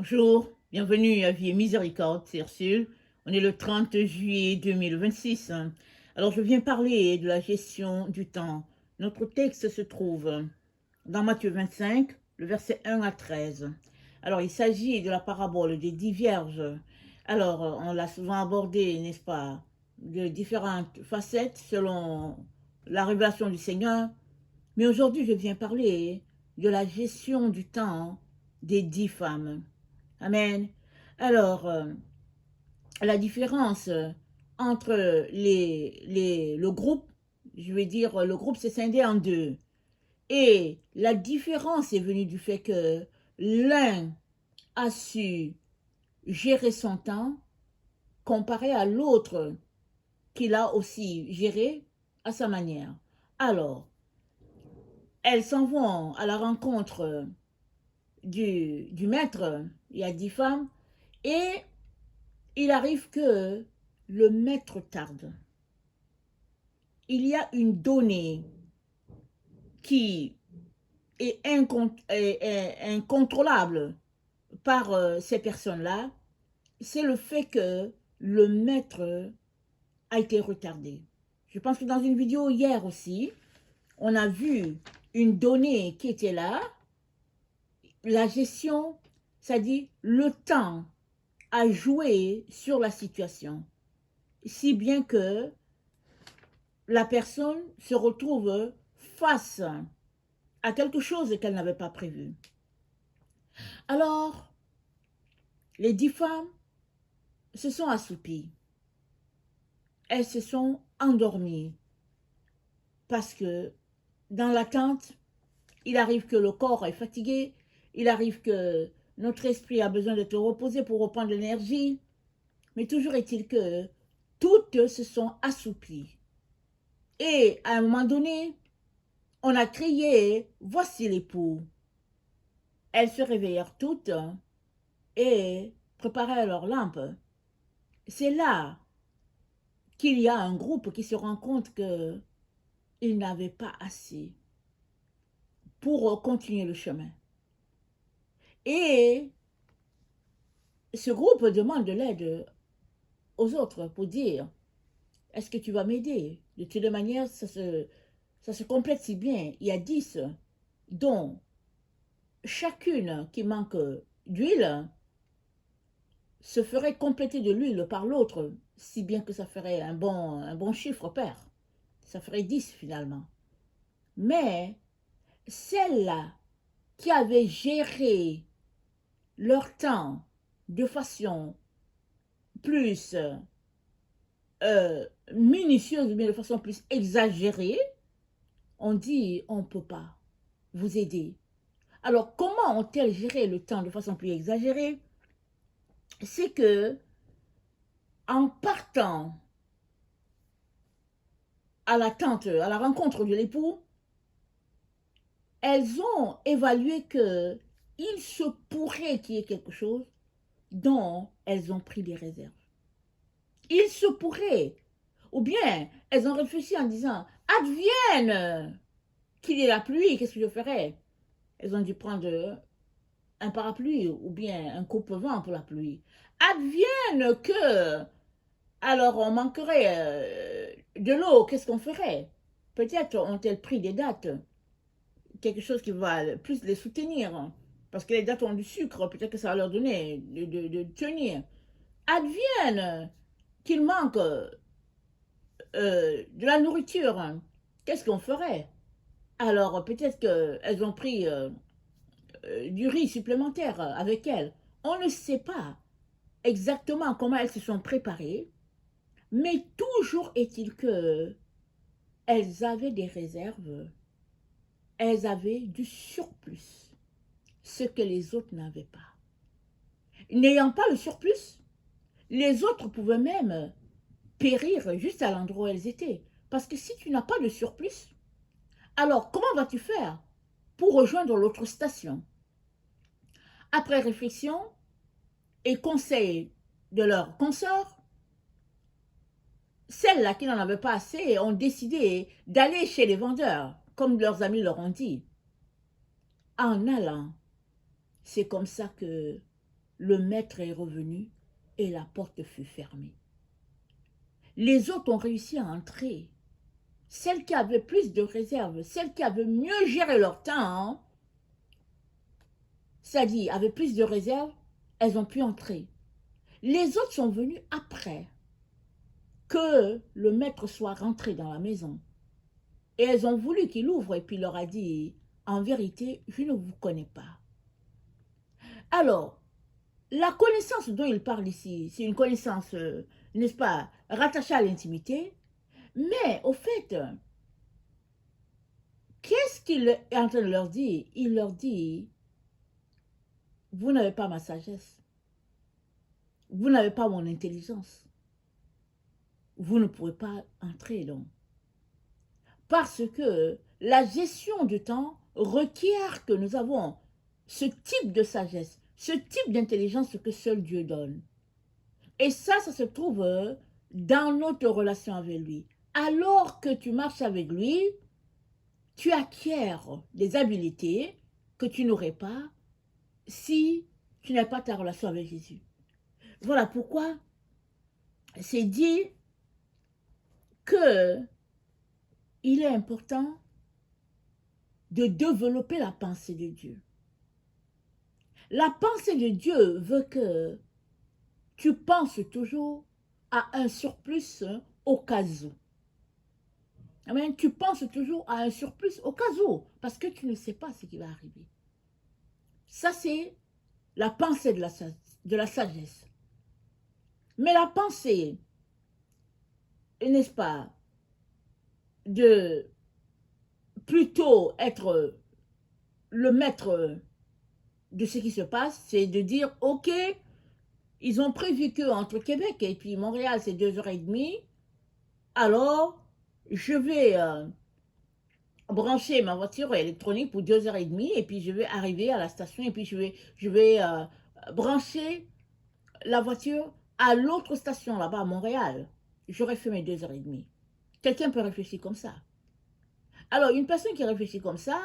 Bonjour, bienvenue à Vie et Miséricorde, c'est Ursule. On est le 30 juillet 2026. Alors, je viens parler de la gestion du temps. Notre texte se trouve dans Matthieu 25, le verset 1 à 13. Alors, il s'agit de la parabole des 10 vierges. Alors, on l'a souvent abordé, n'est-ce pas, de différentes facettes selon la révélation du Seigneur. Mais aujourd'hui, je viens parler de la gestion du temps des 10 femmes. Amen. Alors, la différence entre le groupe, je vais dire, le groupe s'est scindé en deux. Et la différence est venue du fait que l'un a su gérer son temps comparé à l'autre qui l'a aussi géré à sa manière. Alors, elles s'en vont à la rencontre du maître, il y a 10 femmes, et il arrive que le maître tarde. Il y a une donnée qui est incontrôlable par ces personnes-là, c'est le fait que le maître a été retardé. Je pense que dans une vidéo hier aussi, on a vu une donnée qui était là, la gestion, c'est-à-dire le temps à jouer sur la situation, si bien que la personne se retrouve face à quelque chose qu'elle n'avait pas prévu. Alors, les 10 femmes se sont assoupies. Elles se sont endormies parce que dans l'attente, il arrive que le corps est fatigué, il arrive que notre esprit a besoin de se reposer pour reprendre l'énergie, mais toujours est-il que toutes se sont assoupies. Et à un moment donné, on a crié, voici l'époux. Elles se réveillèrent toutes et préparèrent leurs lampes. C'est là qu'il y a un groupe qui se rend compte qu'ils n'avaient pas assez pour continuer le chemin. Et ce groupe demande de l'aide aux autres pour dire, est-ce que tu vas m'aider? De toutes les manières, ça se complète si bien. Il y a 10, dont chacune qui manque d'huile se ferait compléter de l'huile par l'autre, si bien que ça ferait un bon chiffre pair. Ça ferait 10 finalement. Mais celles-là qui avaient géré leur temps de façon plus minutieuse, mais de façon plus exagérée, on dit on ne peut pas vous aider. Alors comment ont-elles géré le temps de façon plus exagérée? C'est que en partant à à la rencontre de l'époux, elles ont évalué que il se pourrait qu'il y ait quelque chose dont elles ont pris des réserves. Il se pourrait. Ou bien, elles ont réfléchi en disant, advienne qu'il y ait la pluie, qu'est-ce que je ferais? Elles ont dû prendre un parapluie ou bien un coupe-vent pour la pluie. Advienne que, alors on manquerait de l'eau, qu'est-ce qu'on ferait? Peut-être ont-elles pris des dates, quelque chose qui va plus les soutenir. Parce que les dates ont du sucre, peut-être que ça va leur donner de tenir. Advienne qu'il manque de la nourriture. Qu'est-ce qu'on ferait? Alors peut-être qu'elles ont pris du riz supplémentaire avec elles. On ne sait pas exactement comment elles se sont préparées, mais toujours est-il que elles avaient des réserves, elles avaient du surplus, ce que les autres n'avaient pas. N'ayant pas le surplus, les autres pouvaient même périr juste à l'endroit où elles étaient. Parce que si tu n'as pas de surplus, alors comment vas-tu faire pour rejoindre l'autre station? Après réflexion et conseil de leurs consorts, celles-là qui n'en avaient pas assez ont décidé d'aller chez les vendeurs, comme leurs amis leur ont dit. En allant, c'est comme ça que le maître est revenu et la porte fut fermée. Les autres ont réussi à entrer. Celles qui avaient plus de réserve, celles qui avaient mieux géré leur temps, c'est-à-dire avaient plus de réserve, elles ont pu entrer. Les autres sont venus après que le maître soit rentré dans la maison. Et elles ont voulu qu'il ouvre et puis il leur a dit, en vérité, je ne vous connais pas. Alors, la connaissance dont il parle ici, c'est une connaissance, n'est-ce pas, rattachée à l'intimité, mais au fait, qu'est-ce qu'il est en train de leur dire? Il leur dit, vous n'avez pas ma sagesse, vous n'avez pas mon intelligence, vous ne pouvez pas entrer donc. Parce que la gestion du temps requiert que nous avons ce type de sagesse, ce type d'intelligence que seul Dieu donne. Et ça se trouve dans notre relation avec lui. Alors que tu marches avec lui, tu acquiers des habiletés que tu n'aurais pas si tu n'as pas ta relation avec Jésus. Voilà pourquoi c'est dit que il est important de développer la pensée de Dieu. La pensée de Dieu veut que tu penses toujours à un surplus au cas où. Amen. Tu penses toujours à un surplus au cas où, parce que tu ne sais pas ce qui va arriver. Ça, c'est la pensée de la sagesse. Mais la pensée, n'est-ce pas, de plutôt être le maître de ce qui se passe, c'est de dire, ok, ils ont prévu qu'entre Québec et puis Montréal, c'est 2h30, alors je vais brancher ma voiture électronique pour 2h30 et puis je vais arriver à la station et puis je vais brancher la voiture à l'autre station là-bas à Montréal. J'aurais fait mes 2h30. Quelqu'un peut réfléchir comme ça. Alors, une personne qui réfléchit comme ça,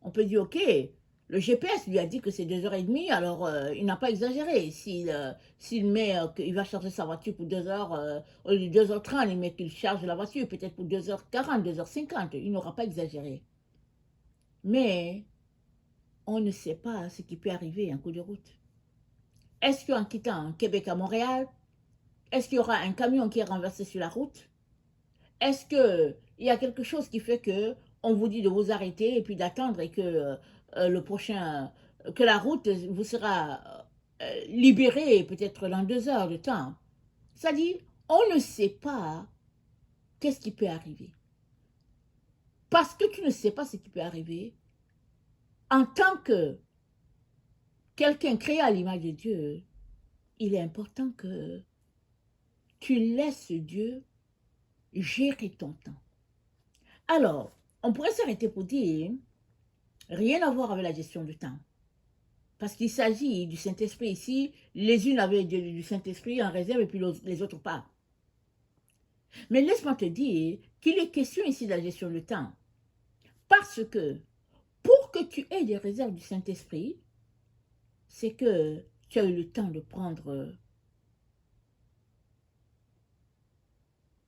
on peut dire, ok, le GPS lui a dit que c'est 2h30, alors il n'a pas exagéré. S'il met qu'il va charger sa voiture pour 2h, au lieu de 2h30, il met qu'il charge la voiture peut-être pour 2h40, 2h50, il n'aura pas exagéré. Mais on ne sait pas ce qui peut arriver en cours de route. Est-ce qu'en quittant Québec à Montréal, est-ce qu'il y aura un camion qui est renversé sur la route? Est-ce qu'il y a quelque chose qui fait que on vous dit de vous arrêter et puis d'attendre et que le prochain, que la route vous sera libérée peut-être dans 2 heures de temps? C'est-à-dire, on ne sait pas qu'est-ce qui peut arriver. Parce que tu ne sais pas ce qui peut arriver, en tant que quelqu'un créé à l'image de Dieu, il est important que tu laisses Dieu gérer ton temps. Alors, on pourrait s'arrêter pour dire, rien à voir avec la gestion du temps. Parce qu'il s'agit du Saint-Esprit ici, les unes avaient du Saint-Esprit en réserve et puis les autres pas. Mais laisse-moi te dire qu'il est question ici de la gestion du temps. Parce que pour que tu aies des réserves du Saint-Esprit, c'est que tu as eu le temps de prendre,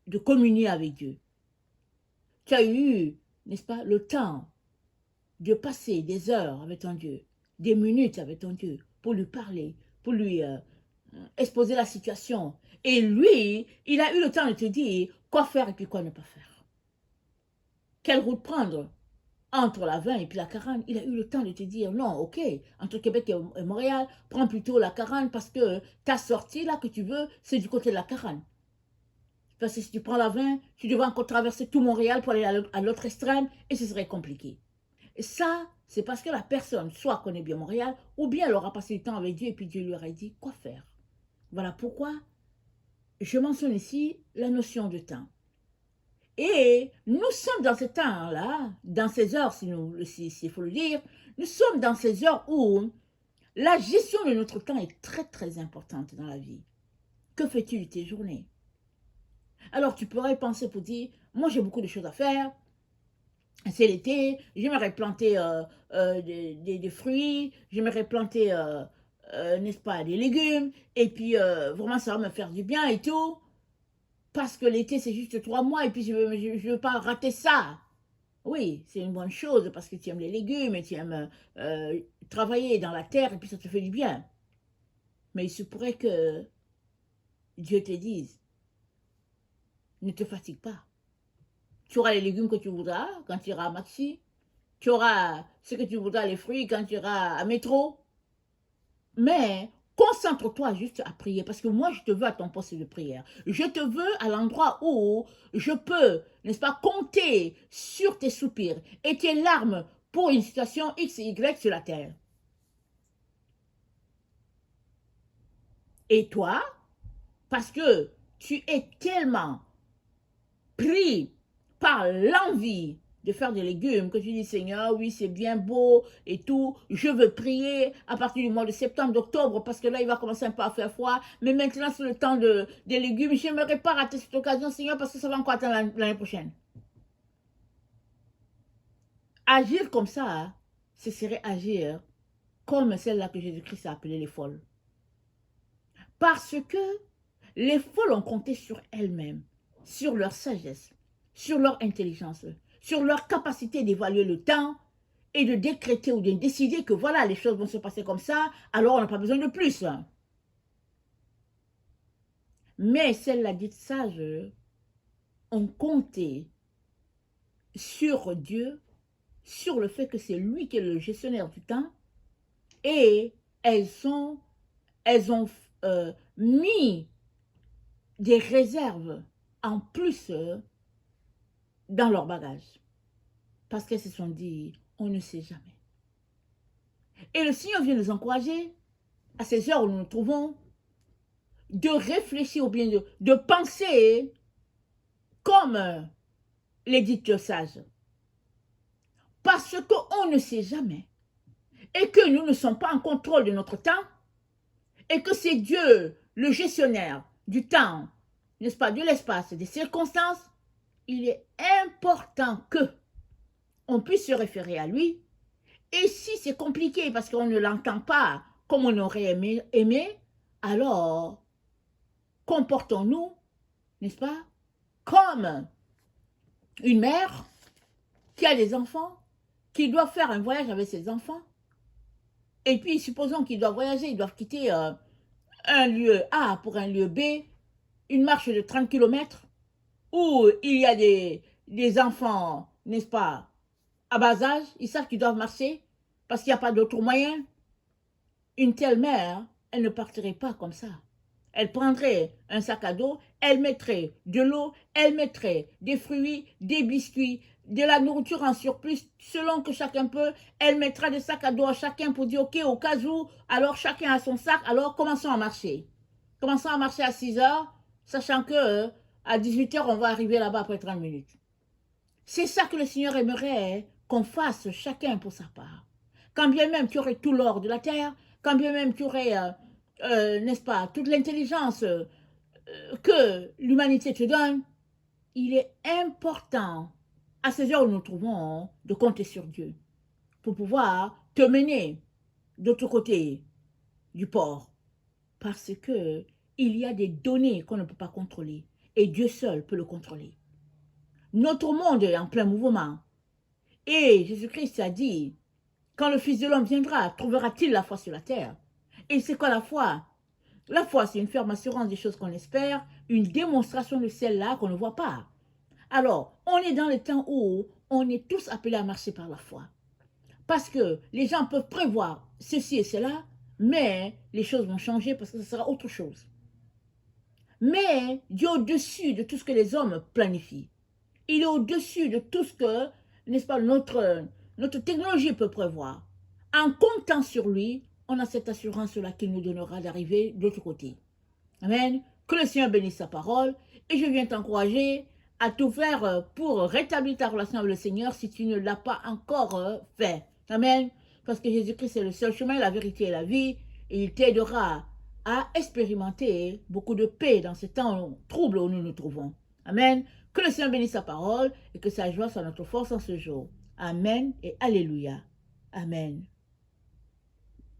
de communier avec Dieu. Tu as eu, n'est-ce pas, le temps de passer des heures avec ton Dieu, des minutes avec ton Dieu, pour lui parler, pour lui exposer la situation. Et lui, il a eu le temps de te dire quoi faire et puis quoi ne pas faire. Quelle route prendre entre la 20 et puis la 40. Il a eu le temps de te dire non, ok, entre Québec et Montréal, prends plutôt la 40 parce que ta sortie là que tu veux, c'est du côté de la 40. Parce que si tu prends la 20, tu devras encore traverser tout Montréal pour aller à l'autre extrême et ce serait compliqué. Et ça, c'est parce que la personne soit connaît bien Montréal ou bien elle aura passé du temps avec Dieu et puis Dieu lui aurait dit quoi faire. Voilà pourquoi je mentionne ici la notion de temps. Et nous sommes dans ce temps-là, dans ces heures, s'il faut le dire, nous sommes dans ces heures où la gestion de notre temps est très très importante dans la vie. Que fais-tu de tes journées? Alors tu pourrais penser pour dire, moi j'ai beaucoup de choses à faire, c'est l'été, j'aimerais planter des fruits, j'aimerais planter n'est-ce pas, des légumes, et puis vraiment ça va me faire du bien et tout, parce que l'été c'est juste 3 mois, et puis je veux pas rater ça. Oui, c'est une bonne chose, parce que tu aimes les légumes, et tu aimes travailler dans la terre, et puis ça te fait du bien. Mais il se pourrait que Dieu te dise, ne te fatigue pas. Tu auras les légumes que tu voudras quand tu iras à Maxi, tu auras ce que tu voudras, les fruits, quand tu iras à Métro, mais concentre-toi juste à prier, parce que moi, je te veux à ton poste de prière. Je te veux à l'endroit où je peux, n'est-ce pas, compter sur tes soupirs et tes larmes pour une situation X et Y sur la terre. Et toi, parce que tu es tellement pris par l'envie de faire des légumes, que tu dis, Seigneur, oui, c'est bien beau et tout, je veux prier à partir du mois de septembre, d'octobre, parce que là, il va commencer un peu à faire froid, mais maintenant, c'est le temps des légumes, je n'aimerais pas rater cette occasion, Seigneur, parce que ça va encore attendre l'année prochaine. Agir comme ça, hein, ce serait agir comme celle-là que Jésus-Christ a appelée les folles. Parce que les folles ont compté sur elles-mêmes, sur leur sagesse, sur leur intelligence, sur leur capacité d'évaluer le temps et de décréter ou de décider que voilà, les choses vont se passer comme ça, alors on n'a pas besoin de plus. Mais celles-là dites sages ont compté sur Dieu, sur le fait que c'est lui qui est le gestionnaire du temps, et elles ont mis des réserves en plus dans leur bagage. Parce qu'elles se sont dit, on ne sait jamais. Et le Seigneur vient nous encourager, à ces heures où nous nous trouvons, de réfléchir ou bien de penser comme les dites sages. Parce qu'on ne sait jamais. Et que nous ne sommes pas en contrôle de notre temps. Et que c'est Dieu, le gestionnaire du temps, n'est-ce pas, de l'espace, des circonstances. Il est important que on puisse se référer à lui. Et si c'est compliqué parce qu'on ne l'entend pas comme on aurait aimé, alors comportons-nous, n'est-ce pas, comme une mère qui a des enfants, qui doit faire un voyage avec ses enfants. Et puis, supposons qu'ils doivent voyager, ils doivent quitter un lieu A pour un lieu B, une marche de 30 km, où il y a des enfants, n'est-ce pas, à bas âge, ils savent qu'ils doivent marcher parce qu'il n'y a pas d'autre moyen. Une telle mère, elle ne partirait pas comme ça. Elle prendrait un sac à dos, elle mettrait de l'eau, elle mettrait des fruits, des biscuits, de la nourriture en surplus, selon que chacun peut. Elle mettra des sacs à dos à chacun pour dire, ok, au cas où, alors chacun a son sac, alors commençons à marcher. Commençons à marcher à 6 heures, sachant que à 18 heures, on va arriver là-bas après 30 minutes. C'est ça que le Seigneur aimerait qu'on fasse chacun pour sa part. Quand bien même tu aurais tout l'or de la terre, quand bien même tu aurais, n'est-ce pas, toute l'intelligence que l'humanité te donne, il est important, à ces heures où nous nous trouvons, de compter sur Dieu pour pouvoir te mener de l'autre côté du port. Parce que il y a des données qu'on ne peut pas contrôler et Dieu seul peut le contrôler. Notre monde est en plein mouvement. Et Jésus-Christ a dit, quand le Fils de l'homme viendra, trouvera-t-il la foi sur la terre? Et c'est quoi la foi? La foi, c'est une ferme assurance des choses qu'on espère, une démonstration de celle-là qu'on ne voit pas. Alors, on est dans le temps où on est tous appelés à marcher par la foi. Parce que les gens peuvent prévoir ceci et cela, mais les choses vont changer parce que ce sera autre chose. Mais Dieu est au-dessus de tout ce que les hommes planifient. Il est au-dessus de tout ce que, n'est-ce pas, notre technologie peut prévoir. En comptant sur lui, on a cette assurance-là qu'il nous donnera d'arriver de l'autre côté. Amen. Que le Seigneur bénisse sa parole. Et je viens t'encourager à tout faire pour rétablir ta relation avec le Seigneur si tu ne l'as pas encore fait. Amen. Parce que Jésus-Christ est le seul chemin, la vérité et la vie. Et il t'aidera à expérimenter beaucoup de paix dans ce temps trouble où nous nous trouvons. Amen. Que le Seigneur bénisse sa parole et que sa joie soit notre force en ce jour. Amen et Alléluia. Amen.